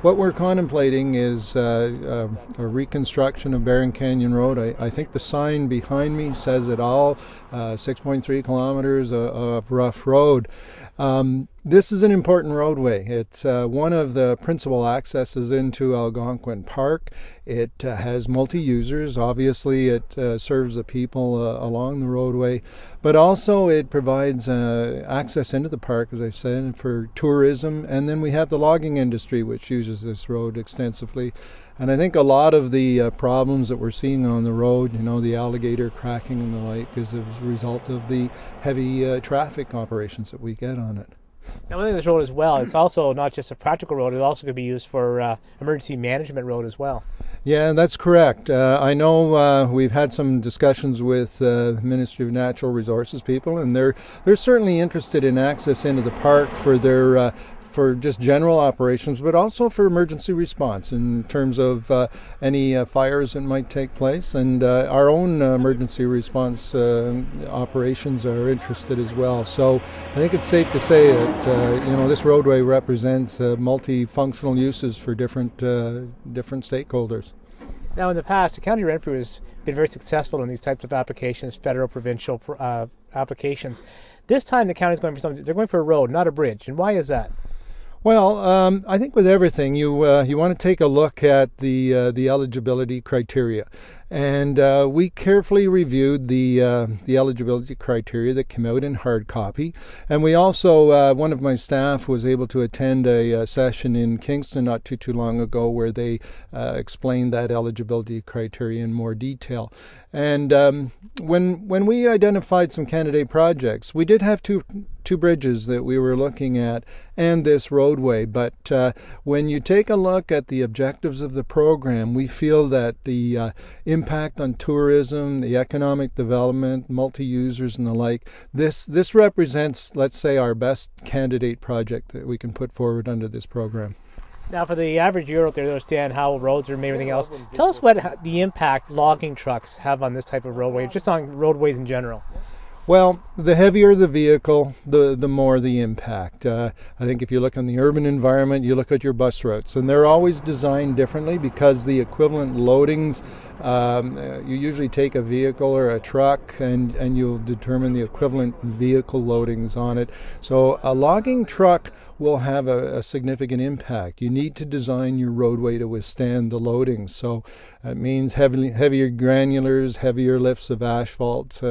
What we're contemplating is a reconstruction of Barron Canyon Road. I think the sign behind me says it all, 6.3 kilometers of rough road. This is an important roadway. It's one of the principal accesses into Algonquin Park. It has multi-users. Obviously, it serves the people along the roadway, but also it provides access into the park, as I've said, for tourism. And then we have the logging industry, which uses this road extensively. And I think a lot of the problems that we're seeing on the road, the alligator cracking and the like, is a result of the heavy traffic operations that we get on it. Now, one thing with this road as well, it's also not just a practical road, it also could be used for emergency management road as well. Yeah, that's correct. I know we've had some discussions with the Ministry of Natural Resources people, and they're certainly interested in access into the park for their for just general operations, but also for emergency response in terms of any fires that might take place. And our own emergency response operations are interested as well. So I think it's safe to say that this roadway represents multifunctional uses for different stakeholders. Now, in the past, the County of Renfrew has been very successful in these types of applications, federal, provincial applications. This time, the county is going for something. They're going for a road, not a bridge. And why is that? Well, I think with everything, you want to take a look at the eligibility criteria, and we carefully reviewed the eligibility criteria that came out in hard copy, and we also one of my staff was able to attend a session in Kingston not too long ago where they explained that eligibility criteria in more detail. And when we identified some candidate projects, we did have two bridges that we were looking at and this roadway, but when you take a look at the objectives of the program, we feel that the impact on tourism, the economic development, multi-users and the like, this represents, let's say, our best candidate project that we can put forward under this program. Now, for the average viewer out there to understand how roads are made and everything else, tell us what the impact logging trucks have on this type of roadway, just on roadways in general. Well, the heavier the vehicle, the more the impact. I think if you look in the urban environment, you look at your bus routes, and they're always designed differently because the equivalent loadings, you usually take a vehicle or a truck and you'll determine the equivalent vehicle loadings on it. So a logging truck will have a significant impact. You need to design your roadway to withstand the loadings. So it means heavier granulars, heavier lifts of asphalt,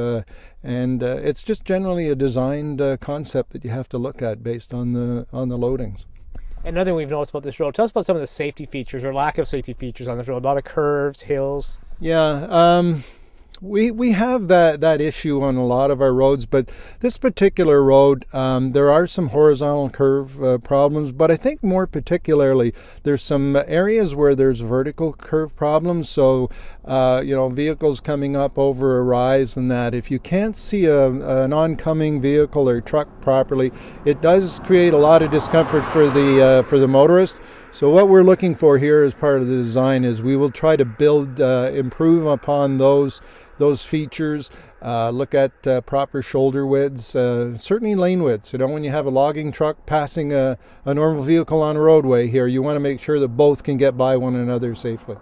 and it's just generally a designed concept that you have to look at based on the loadings. Another thing we've noticed about this road, tell us about some of the safety features or lack of safety features on this road. A lot of curves, hills. Yeah, we have that issue on a lot of our roads, but this particular road, there are some horizontal curve problems, but I think more particularly there's some areas where there's vertical curve problems. So vehicles coming up over a rise and that, if you can't see an oncoming vehicle or truck properly, it does create a lot of discomfort for the motorist. So what we're looking for here as part of the design is we will try to improve upon those features, look at proper shoulder widths, certainly lane widths. When you have a logging truck passing a normal vehicle on a roadway here, you want to make sure that both can get by one another safely.